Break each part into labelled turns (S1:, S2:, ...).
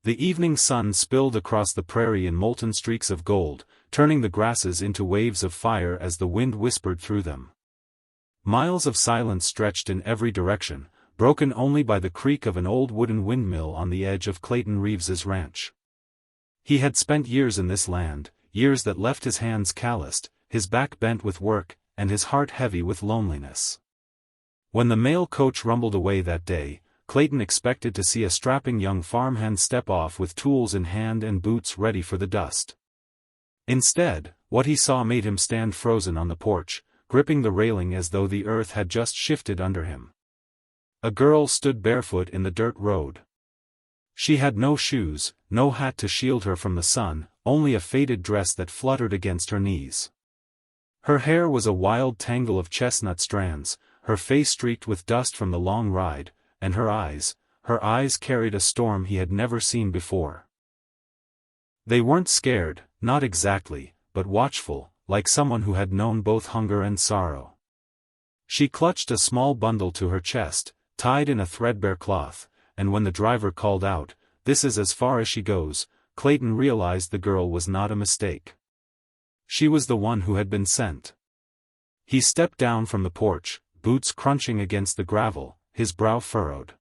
S1: The evening sun spilled across the prairie in molten streaks of gold, turning the grasses into waves of fire as the wind whispered through them. Miles of silence stretched in every direction, broken only by the creak of an old wooden windmill on the edge of Clayton Reeves's ranch. He had spent years in this land, years that left his hands calloused, his back bent with work, and his heart heavy with loneliness. When the mail coach rumbled away that day, Clayton expected to see a strapping young farmhand step off with tools in hand and boots ready for the dust. Instead, what he saw made him stand frozen on the porch, gripping the railing as though the earth had just shifted under him. A girl stood barefoot in the dirt road. She had no shoes, no hat to shield her from the sun, only a faded dress that fluttered against her knees. Her hair was a wild tangle of chestnut strands, her face streaked with dust from the long ride, and her eyes carried a storm he had never seen before. They weren't scared, not exactly, but watchful, like someone who had known both hunger and sorrow. She clutched a small bundle to her chest, tied in a threadbare cloth, and when the driver called out, "This is as far as she goes," Clayton realized the girl was not a mistake. She was the one who had been sent. He stepped down from the porch, boots crunching against the gravel, his brow furrowed.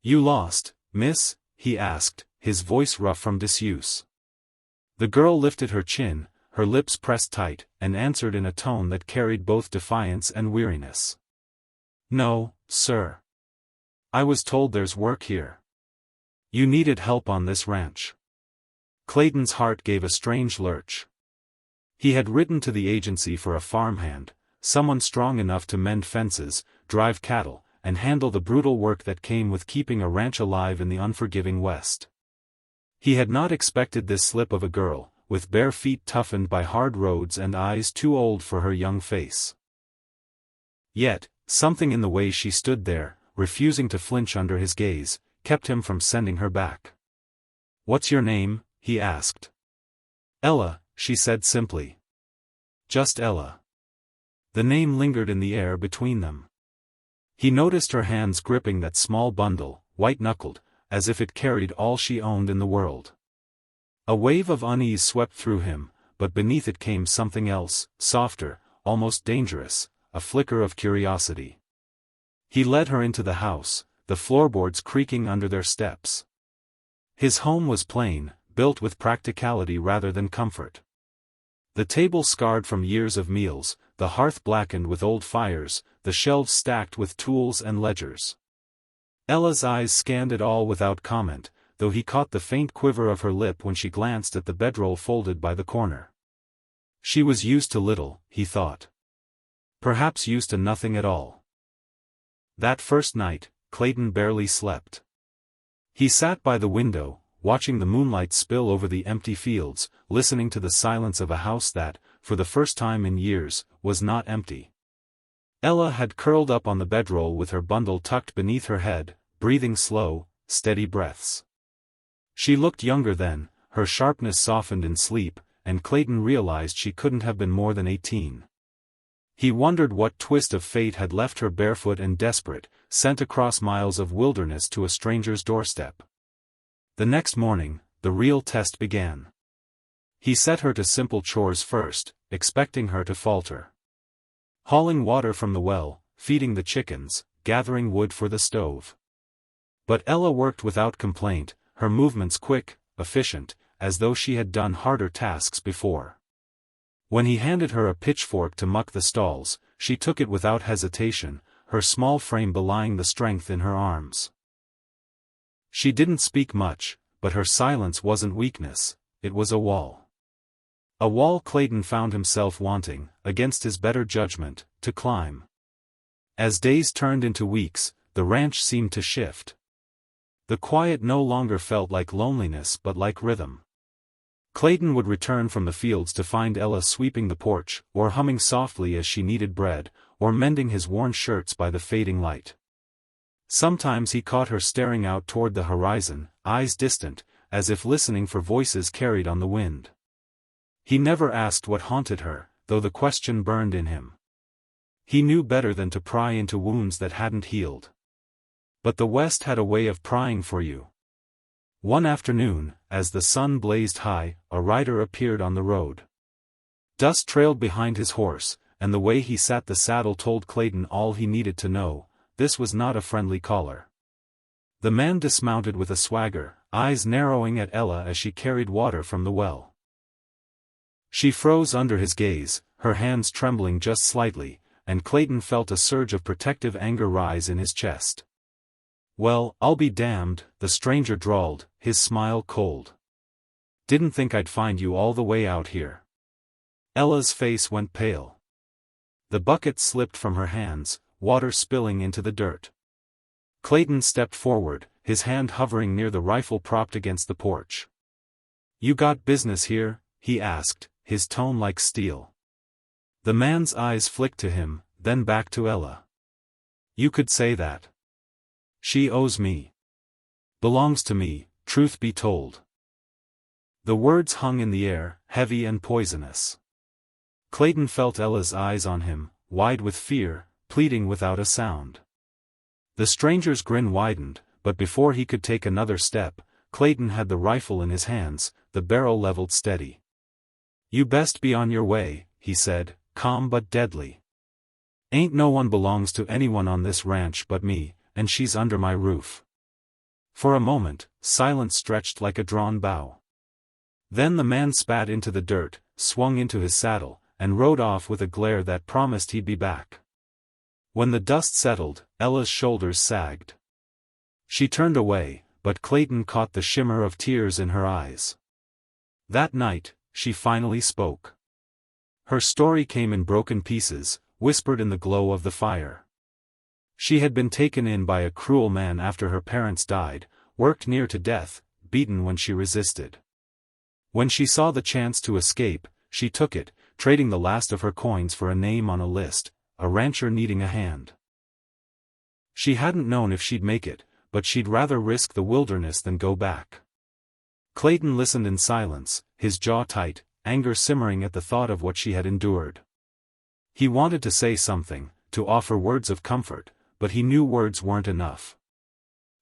S1: "You lost, miss?" he asked, his voice rough from disuse. The girl lifted her chin, her lips pressed tight, and answered in a tone that carried both defiance and weariness. "No, sir. I was told there's work here. You needed help on this ranch." Clayton's heart gave a strange lurch. He had written to the agency for a farmhand, someone strong enough to mend fences, drive cattle, and handle the brutal work that came with keeping a ranch alive in the unforgiving West. He had not expected this slip of a girl, with bare feet toughened by hard roads and eyes too old for her young face. Yet, something in the way she stood there, refusing to flinch under his gaze, kept him from sending her back. "What's your name?" he asked. "Ella," she said simply. Just Ella. The name lingered in the air between them. He noticed her hands gripping that small bundle, white-knuckled, as if it carried all she owned in the world. A wave of unease swept through him, but beneath it came something else, softer, almost dangerous, a flicker of curiosity. He led her into the house, the floorboards creaking under their steps. His home was plain, built with practicality rather than comfort. The table scarred from years of meals, the hearth blackened with old fires, the shelves stacked with tools and ledgers. Ella's eyes scanned it all without comment, though he caught the faint quiver of her lip when she glanced at the bedroll folded by the corner. She was used to little, he thought. Perhaps used to nothing at all. That first night, Clayton barely slept. He sat by the window, watching the moonlight spill over the empty fields, listening to the silence of a house that, for the first time in years, was not empty. Ella had curled up on the bedroll with her bundle tucked beneath her head, breathing slow, steady breaths. She looked younger then, her sharpness softened in sleep, and Clayton realized she couldn't have been more than 18. He wondered what twist of fate had left her barefoot and desperate, sent across miles of wilderness to a stranger's doorstep. The next morning, the real test began. He set her to simple chores first, expecting her to falter. Hauling water from the well, feeding the chickens, gathering wood for the stove. But Ella worked without complaint, her movements quick, efficient, as though she had done harder tasks before. When he handed her a pitchfork to muck the stalls, she took it without hesitation, her small frame belying the strength in her arms. She didn't speak much, but her silence wasn't weakness, it was a wall. A wall Clayton found himself wanting, against his better judgment, to climb. As days turned into weeks, the ranch seemed to shift. The quiet no longer felt like loneliness but like rhythm. Clayton would return from the fields to find Ella sweeping the porch, or humming softly as she kneaded bread, or mending his worn shirts by the fading light. Sometimes he caught her staring out toward the horizon, eyes distant, as if listening for voices carried on the wind. He never asked what haunted her, though the question burned in him. He knew better than to pry into wounds that hadn't healed. But the West had a way of prying for you. One afternoon, as the sun blazed high, a rider appeared on the road. Dust trailed behind his horse, and the way he sat the saddle told Clayton all he needed to know: this was not a friendly caller. The man dismounted with a swagger, eyes narrowing at Ella as she carried water from the well. She froze under his gaze, her hands trembling just slightly, and Clayton felt a surge of protective anger rise in his chest. "Well, I'll be damned," the stranger drawled, his smile cold. "Didn't think I'd find you all the way out here." Ella's face went pale. The bucket slipped from her hands, water spilling into the dirt. Clayton stepped forward, his hand hovering near the rifle propped against the porch. "You got business here?" he asked, his tone like steel. The man's eyes flicked to him, then back to Ella. "You could say that. She owes me. Belongs to me, truth be told." The words hung in the air, heavy and poisonous. Clayton felt Ella's eyes on him, wide with fear, pleading without a sound. The stranger's grin widened, but before he could take another step, Clayton had the rifle in his hands, the barrel leveled steady. "You best be on your way," he said, calm but deadly. "Ain't no one belongs to anyone on this ranch but me, and she's under my roof." For a moment, silence stretched like a drawn bow. Then the man spat into the dirt, swung into his saddle, and rode off with a glare that promised he'd be back. When the dust settled, Ella's shoulders sagged. She turned away, but Clayton caught the shimmer of tears in her eyes. That night, she finally spoke. Her story came in broken pieces, whispered in the glow of the fire. She had been taken in by a cruel man after her parents died, worked near to death, beaten when she resisted. When she saw the chance to escape, she took it, trading the last of her coins for a name on a list, a rancher needing a hand. She hadn't known if she'd make it, but she'd rather risk the wilderness than go back. Clayton listened in silence, his jaw tight, anger simmering at the thought of what she had endured. He wanted to say something, to offer words of comfort, but he knew words weren't enough.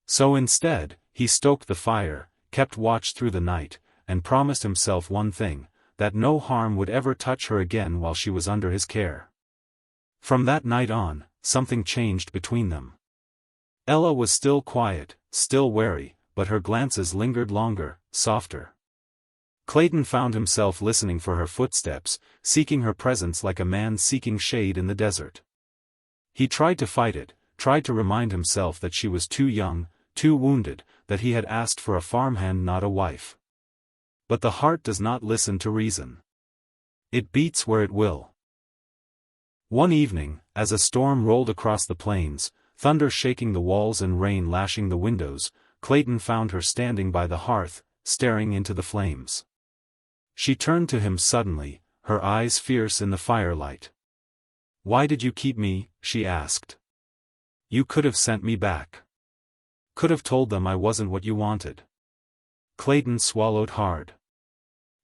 S1: So instead, he stoked the fire, kept watch through the night, and promised himself one thing: that no harm would ever touch her again while she was under his care. From that night on, something changed between them. Ella was still quiet, still wary, but her glances lingered longer, softer. Clayton found himself listening for her footsteps, seeking her presence like a man seeking shade in the desert. He tried to fight it, tried to remind himself that she was too young, too wounded, that he had asked for a farmhand not a wife. But the heart does not listen to reason. It beats where it will. One evening, as a storm rolled across the plains, thunder shaking the walls and rain lashing the windows, Clayton found her standing by the hearth, staring into the flames. She turned to him suddenly, her eyes fierce in the firelight. "Why did you keep me?" she asked. "You could have sent me back. Could have told them I wasn't what you wanted." Clayton swallowed hard.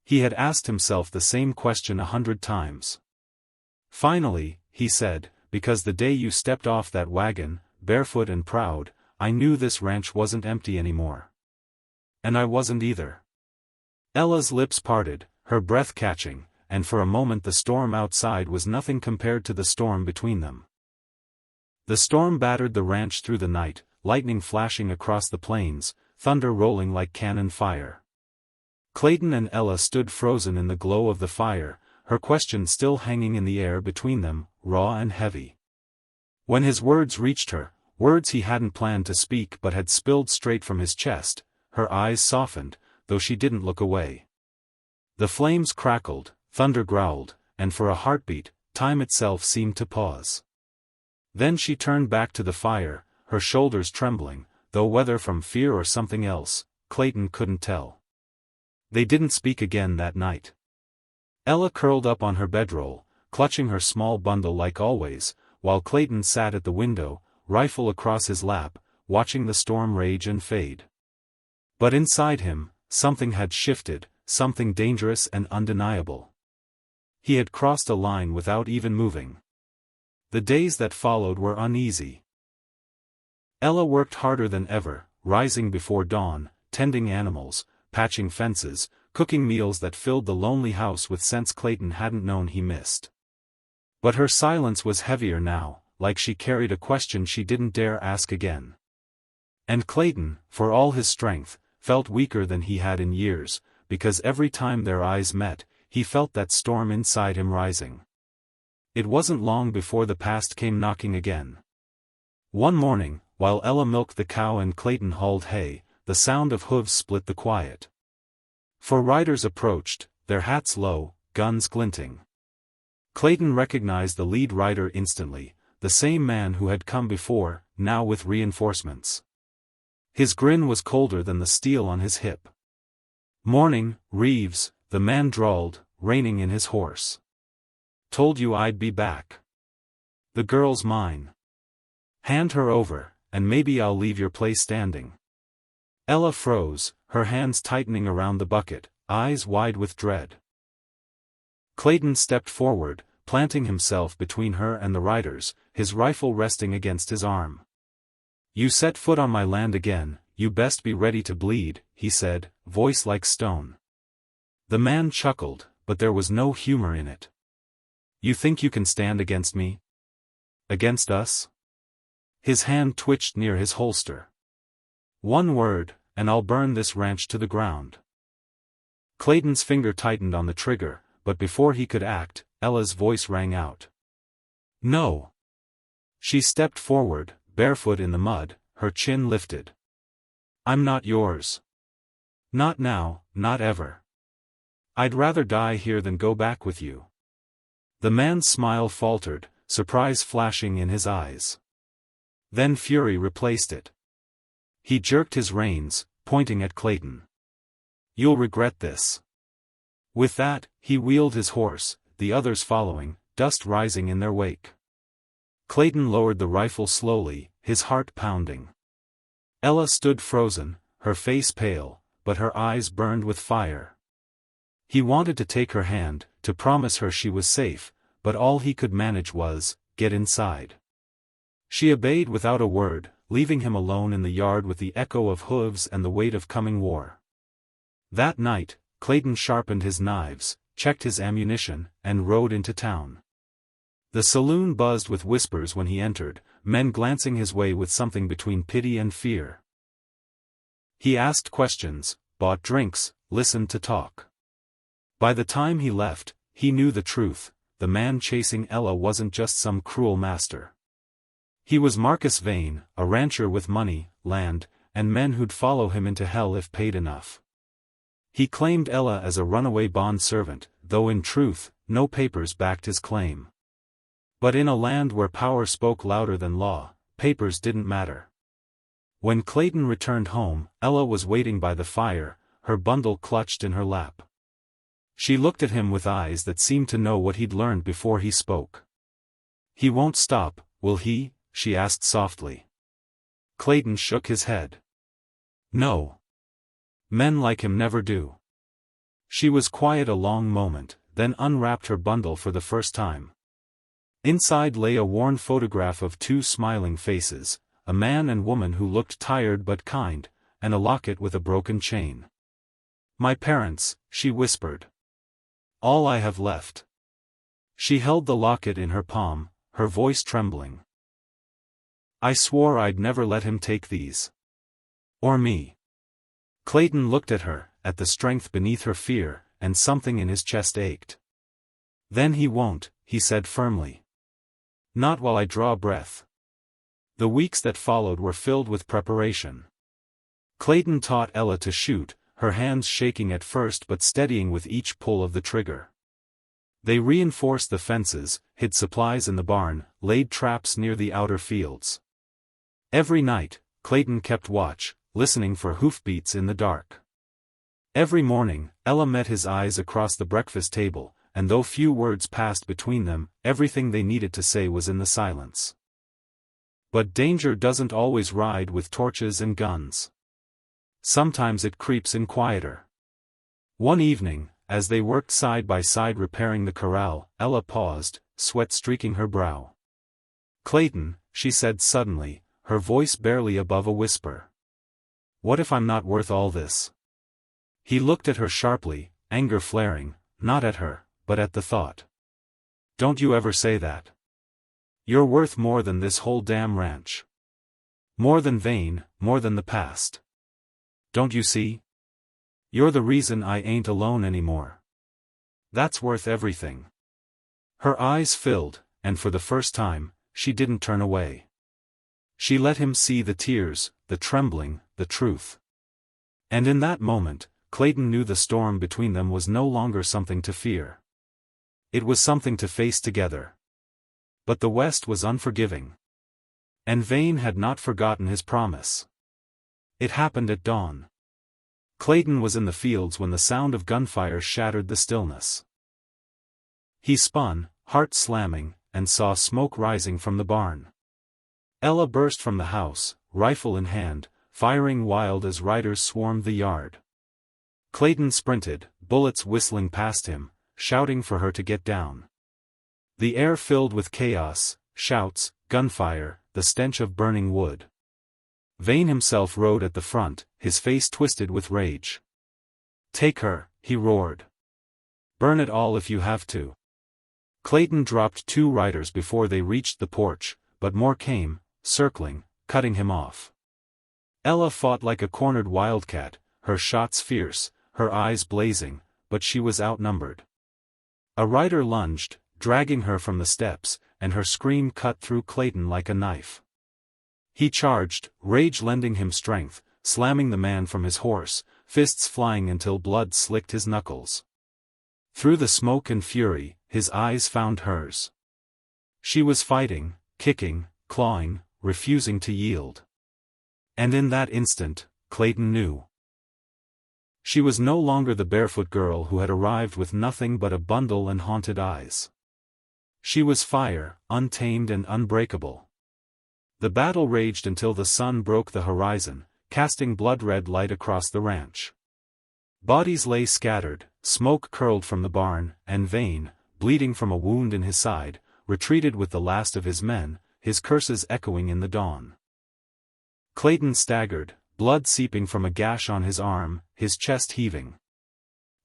S1: He had asked himself the same question 100 times. Finally, he said, "Because the day you stepped off that wagon, barefoot and proud, I knew this ranch wasn't empty anymore. And I wasn't either." Ella's lips parted, her breath catching, and for a moment the storm outside was nothing compared to the storm between them. The storm battered the ranch through the night, lightning flashing across the plains, thunder rolling like cannon fire. Clayton and Ella stood frozen in the glow of the fire, her question still hanging in the air between them, raw and heavy. When his words reached her, words he hadn't planned to speak but had spilled straight from his chest, her eyes softened, though she didn't look away. The flames crackled, thunder growled, and for a heartbeat, time itself seemed to pause. Then she turned back to the fire, her shoulders trembling, though whether from fear or something else, Clayton couldn't tell. They didn't speak again that night. Ella curled up on her bedroll, clutching her small bundle like always, while Clayton sat at the window, rifle across his lap, watching the storm rage and fade. But inside him, something had shifted, something dangerous and undeniable. He had crossed a line without even moving. The days that followed were uneasy. Ella worked harder than ever, rising before dawn, tending animals, patching fences, cooking meals that filled the lonely house with scents Clayton hadn't known he missed. But her silence was heavier now, like she carried a question she didn't dare ask again. And Clayton, for all his strength, felt weaker than he had in years, because every time their eyes met, he felt that storm inside him rising. It wasn't long before the past came knocking again. One morning, while Ella milked the cow and Clayton hauled hay, the sound of hooves split the quiet. Four riders approached, their hats low, guns glinting. Clayton recognized the lead rider instantly, the same man who had come before, now with reinforcements. His grin was colder than the steel on his hip. "Morning, Reeves," the man drawled, reining in his horse. "Told you I'd be back. The girl's mine. Hand her over, and maybe I'll leave your place standing." Ella froze, her hands tightening around the bucket, eyes wide with dread. Clayton stepped forward, planting himself between her and the riders, his rifle resting against his arm. "You set foot on my land again, you best be ready to bleed," he said, voice like stone. The man chuckled, but there was no humor in it. "You think you can stand against me? Against us?" His hand twitched near his holster. "One word, and I'll burn this ranch to the ground." Clayton's finger tightened on the trigger, but before he could act, Ella's voice rang out. "No." She stepped forward, barefoot in the mud, her chin lifted. "I'm not yours. Not now, not ever. I'd rather die here than go back with you." The man's smile faltered, surprise flashing in his eyes. Then fury replaced it. He jerked his reins, pointing at Clayton. "You'll regret this." With that, he wheeled his horse, the others following, dust rising in their wake. Clayton lowered the rifle slowly, his heart pounding. Ella stood frozen, her face pale, but her eyes burned with fire. He wanted to take her hand, to promise her she was safe, but all he could manage was, "Get inside." She obeyed without a word, leaving him alone in the yard with the echo of hooves and the weight of coming war. That night, Clayton sharpened his knives, checked his ammunition, and rode into town. The saloon buzzed with whispers when he entered, men glancing his way with something between pity and fear. He asked questions, bought drinks, listened to talk. By the time he left, he knew the truth: the man chasing Ella wasn't just some cruel master. He was Marcus Vane, a rancher with money, land, and men who'd follow him into hell if paid enough. He claimed Ella as a runaway bond servant, though in truth, no papers backed his claim. But in a land where power spoke louder than law, papers didn't matter. When Clayton returned home, Ella was waiting by the fire, her bundle clutched in her lap. She looked at him with eyes that seemed to know what he'd learned before he spoke. "He won't stop, will he?" she asked softly. Clayton shook his head. "No. Men like him never do." She was quiet a long moment, then unwrapped her bundle for the first time. Inside lay a worn photograph of two smiling faces, a man and woman who looked tired but kind, and a locket with a broken chain. "My parents," she whispered. "All I have left." She held the locket in her palm, her voice trembling. "I swore I'd never let him take these. Or me." Clayton looked at her, at the strength beneath her fear, and something in his chest ached. "Then he won't," he said firmly. "Not while I draw breath." The weeks that followed were filled with preparation. Clayton taught Ella to shoot, her hands shaking at first but steadying with each pull of the trigger. They reinforced the fences, hid supplies in the barn, laid traps near the outer fields. Every night, Clayton kept watch, listening for hoofbeats in the dark. Every morning, Ella met his eyes across the breakfast table, and though few words passed between them, everything they needed to say was in the silence. But danger doesn't always ride with torches and guns. Sometimes it creeps in quieter. One evening, as they worked side by side repairing the corral, Ella paused, sweat streaking her brow. "Clayton," she said suddenly, her voice barely above a whisper. What if I'm not worth all this? He looked at her sharply, anger flaring, not at her, but at the thought. Don't you ever say that. You're worth more than this whole damn ranch. More than Vane, more than the past. Don't you see? You're the reason I ain't alone anymore. That's worth everything. Her eyes filled, and for the first time, she didn't turn away. She let him see the tears, the trembling, the truth. And in that moment, Clayton knew the storm between them was no longer something to fear. It was something to face together. But the West was unforgiving. And Vane had not forgotten his promise. It happened at dawn. Clayton was in the fields when the sound of gunfire shattered the stillness. He spun, heart slamming, and saw smoke rising from the barn. Ella burst from the house, rifle in hand, firing wild as riders swarmed the yard. Clayton sprinted, bullets whistling past him, shouting for her to get down. The air filled with chaos, shouts, gunfire, the stench of burning wood. Vane himself rode at the front, his face twisted with rage. Take her, he roared. Burn it all if you have to. Clayton dropped 2 riders before they reached the porch, but more came, circling, cutting him off. Ella fought like a cornered wildcat, her shots fierce, her eyes blazing, but she was outnumbered. A rider lunged, dragging her from the steps, and her scream cut through Clayton like a knife. He charged, rage lending him strength, slamming the man from his horse, fists flying until blood slicked his knuckles. Through the smoke and fury, his eyes found hers. She was fighting, kicking, clawing, refusing to yield. And in that instant, Clayton knew. She was no longer the barefoot girl who had arrived with nothing but a bundle and haunted eyes. She was fire, untamed and unbreakable. The battle raged until the sun broke the horizon, casting blood-red light across the ranch. Bodies lay scattered, smoke curled from the barn, and Vane, bleeding from a wound in his side, retreated with the last of his men, his curses echoing in the dawn. Clayton staggered, blood seeping from a gash on his arm, his chest heaving.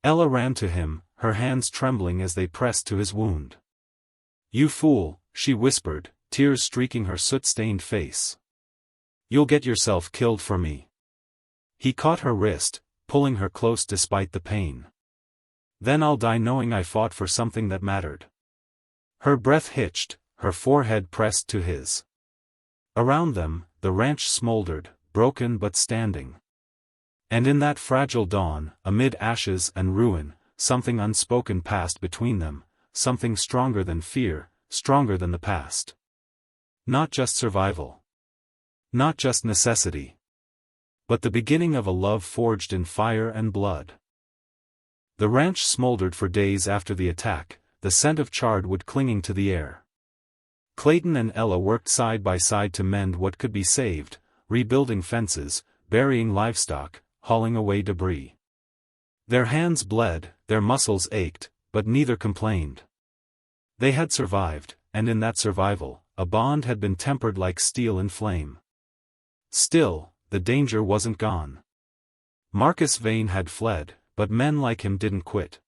S1: Ella ran to him, her hands trembling as they pressed to his wound. You fool, she whispered, tears streaking her soot-stained face. You'll get yourself killed for me. He caught her wrist, pulling her close despite the pain. Then I'll die knowing I fought for something that mattered. Her breath hitched, her forehead pressed to his. Around them, the ranch smoldered, broken but standing. And in that fragile dawn, amid ashes and ruin, something unspoken passed between them, something stronger than fear, stronger than the past. Not just survival. Not just necessity. But the beginning of a love forged in fire and blood. The ranch smoldered for days after the attack, the scent of charred wood clinging to the air. Clayton and Ella worked side by side to mend what could be saved, rebuilding fences, burying livestock, hauling away debris. Their hands bled, their muscles ached, but neither complained. They had survived, and in that survival, a bond had been tempered like steel in flame. Still, the danger wasn't gone. Marcus Vane had fled, but men like him didn't quit.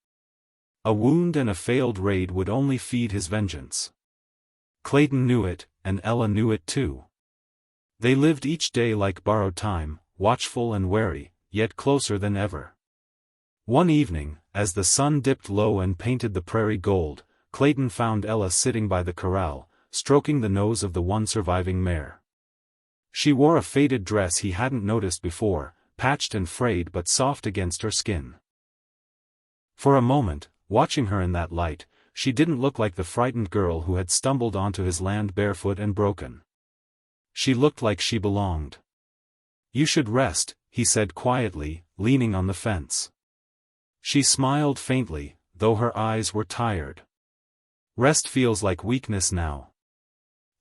S1: A wound and a failed raid would only feed his vengeance. Clayton knew it, and Ella knew it too. They lived each day like borrowed time, watchful and wary, yet closer than ever. One evening, as the sun dipped low and painted the prairie gold, Clayton found Ella sitting by the corral, stroking the nose of the one surviving mare. She wore a faded dress he hadn't noticed before, patched and frayed but soft against her skin. For a moment, watching her in that light, she didn't look like the frightened girl who had stumbled onto his land barefoot and broken. She looked like she belonged. You should rest, he said quietly, leaning on the fence. She smiled faintly, though her eyes were tired. Rest feels like weakness now.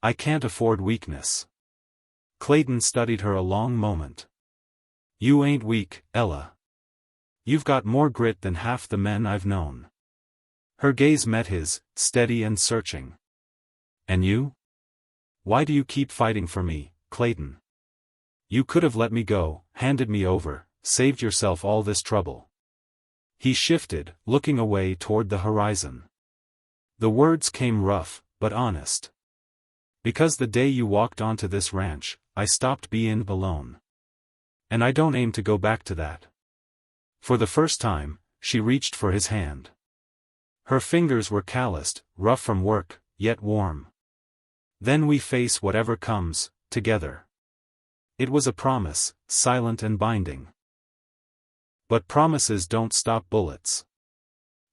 S1: I can't afford weakness. Clayton studied her a long moment. You ain't weak, Ella. You've got more grit than half the men I've known. Her gaze met his, steady and searching. And you? Why do you keep fighting for me, Clayton? You could have let me go, handed me over, saved yourself all this trouble. He shifted, looking away toward the horizon. The words came rough, but honest. Because the day you walked onto this ranch, I stopped being alone. And I don't aim to go back to that. For the first time, she reached for his hand. Her fingers were calloused, rough from work, yet warm. Then we face whatever comes, together. It was a promise, silent and binding. But promises don't stop bullets.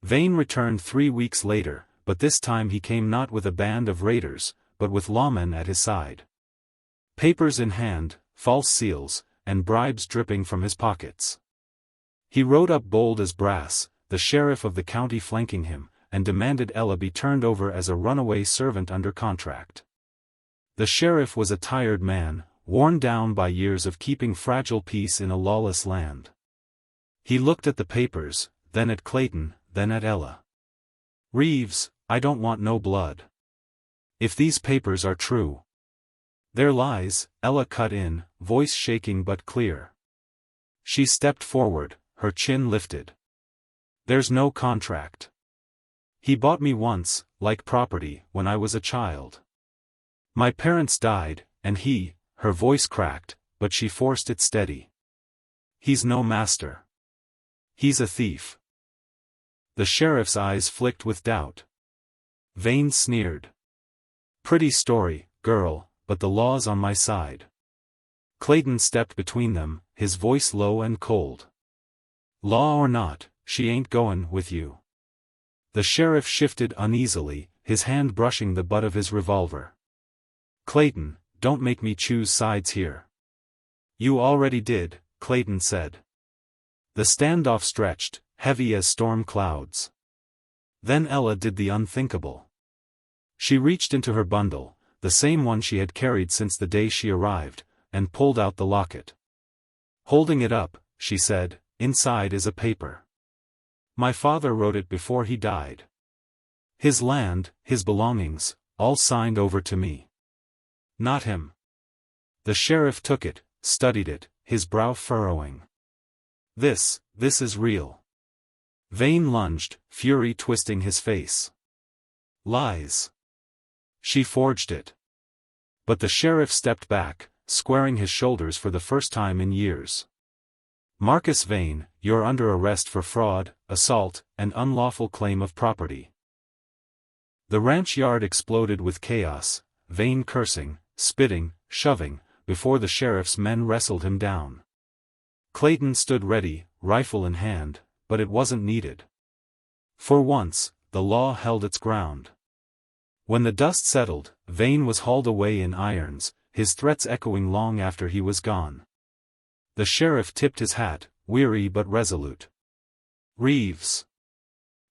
S1: Vane returned 3 weeks later, but this time he came not with a band of raiders, but with lawmen at his side. Papers in hand, false seals, and bribes dripping from his pockets. He rode up bold as brass, the sheriff of the county flanking him, and demanded Ella be turned over as a runaway servant under contract. The sheriff was a tired man, worn down by years of keeping fragile peace in a lawless land. He looked at the papers, then at Clayton, then at Ella. "Reeves, I don't want no blood. If these papers are true." "They're lies," Ella cut in, voice shaking but clear. She stepped forward, her chin lifted. "There's no contract. He bought me once, like property, when I was a child. My parents died, and her voice cracked, but she forced it steady. He's no master. He's a thief." The sheriff's eyes flicked with doubt. Vane sneered. "Pretty story, girl, but the law's on my side." Clayton stepped between them, his voice low and cold. "Law or not, she ain't goin' with you." The sheriff shifted uneasily, his hand brushing the butt of his revolver. "Clayton, don't make me choose sides here." "You already did," Clayton said. The standoff stretched, heavy as storm clouds. Then Ella did the unthinkable. She reached into her bundle, the same one she had carried since the day she arrived, and pulled out the locket. Holding it up, she said, "Inside is a paper. My father wrote it before he died. His land, his belongings, all signed over to me. Not him." The sheriff took it, studied it, his brow furrowing. This is real." Vane lunged, fury twisting his face. "Lies. She forged it." But the sheriff stepped back, squaring his shoulders for the first time in years. "Marcus Vane, you're under arrest for fraud, assault, and unlawful claim of property." The ranch yard exploded with chaos, Vane cursing, spitting, shoving, before the sheriff's men wrestled him down. Clayton stood ready, rifle in hand, but it wasn't needed. For once, the law held its ground. When the dust settled, Vane was hauled away in irons, his threats echoing long after he was gone. The sheriff tipped his hat, weary but resolute. "Reeves.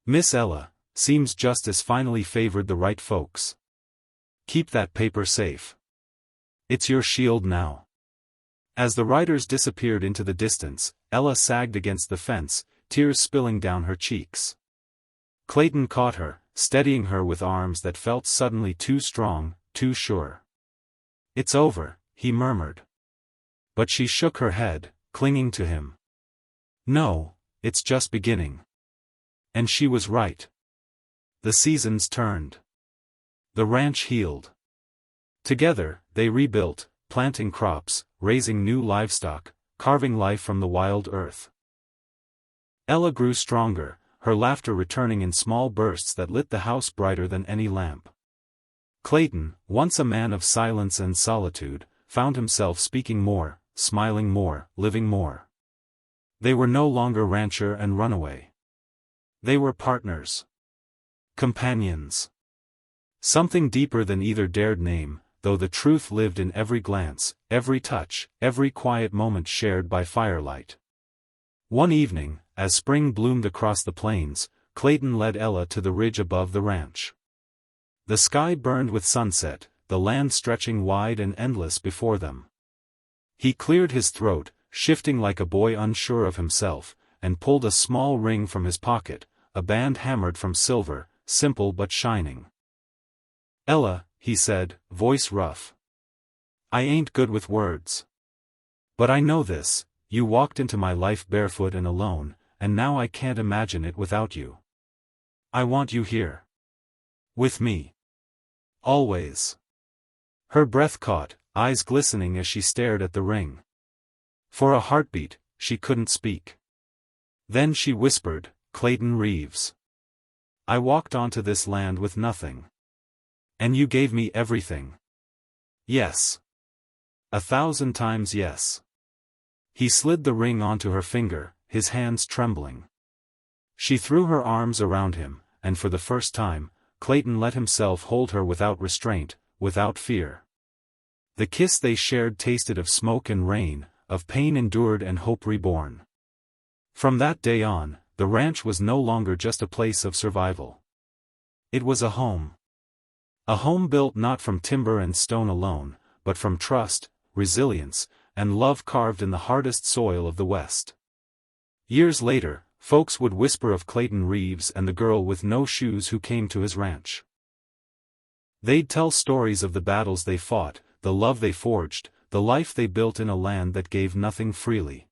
S1: Miss Ella, seems justice finally favored the right folks. Keep that paper safe. It's your shield now." As the riders disappeared into the distance, Ella sagged against the fence, tears spilling down her cheeks. Clayton caught her, steadying her with arms that felt suddenly too strong, too sure. "It's over," he murmured. But she shook her head, clinging to him. "No, it's just beginning." And she was right. The seasons turned. The ranch healed. Together, they rebuilt, planting crops, raising new livestock, carving life from the wild earth. Ella grew stronger, her laughter returning in small bursts that lit the house brighter than any lamp. Clayton, once a man of silence and solitude, found himself speaking more, smiling more, living more. They were no longer rancher and runaway. They were partners. Companions. Something deeper than either dared name, though the truth lived in every glance, every touch, every quiet moment shared by firelight. One evening, as spring bloomed across the plains, Clayton led Ella to the ridge above the ranch. The sky burned with sunset, the land stretching wide and endless before them. He cleared his throat, shifting like a boy unsure of himself, and pulled a small ring from his pocket, a band hammered from silver, simple but shining. "Ella," he said, voice rough. "I ain't good with words. But I know this, you walked into my life barefoot and alone, and now I can't imagine it without you. I want you here. With me. Always. Her breath caught, eyes glistening as she stared at the ring. For a heartbeat, she couldn't speak. Then she whispered, Clayton Reeves. I walked onto this land with nothing. And you gave me everything. Yes. 1,000 times yes. He slid the ring onto her finger, his hands trembling. She threw her arms around him, and for the first time, Clayton let himself hold her without restraint, without fear. The kiss they shared tasted of smoke and rain, of pain endured and hope reborn. From that day on, the ranch was no longer just a place of survival. It was a home. A home built not from timber and stone alone, but from trust, resilience, and love carved in the hardest soil of the West. Years later, folks would whisper of Clayton Reeves and the girl with no shoes who came to his ranch. They'd tell stories of the battles they fought, the love they forged, the life they built in a land that gave nothing freely.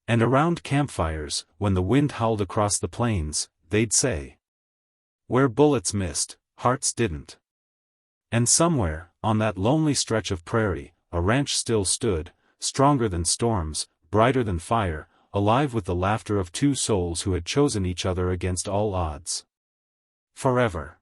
S1: And around campfires, when the wind howled across the plains, they'd say, where bullets missed, hearts didn't. And somewhere, on that lonely stretch of prairie, a ranch still stood, stronger than storms, brighter than fire, alive with the laughter of two souls who had chosen each other against all odds. Forever.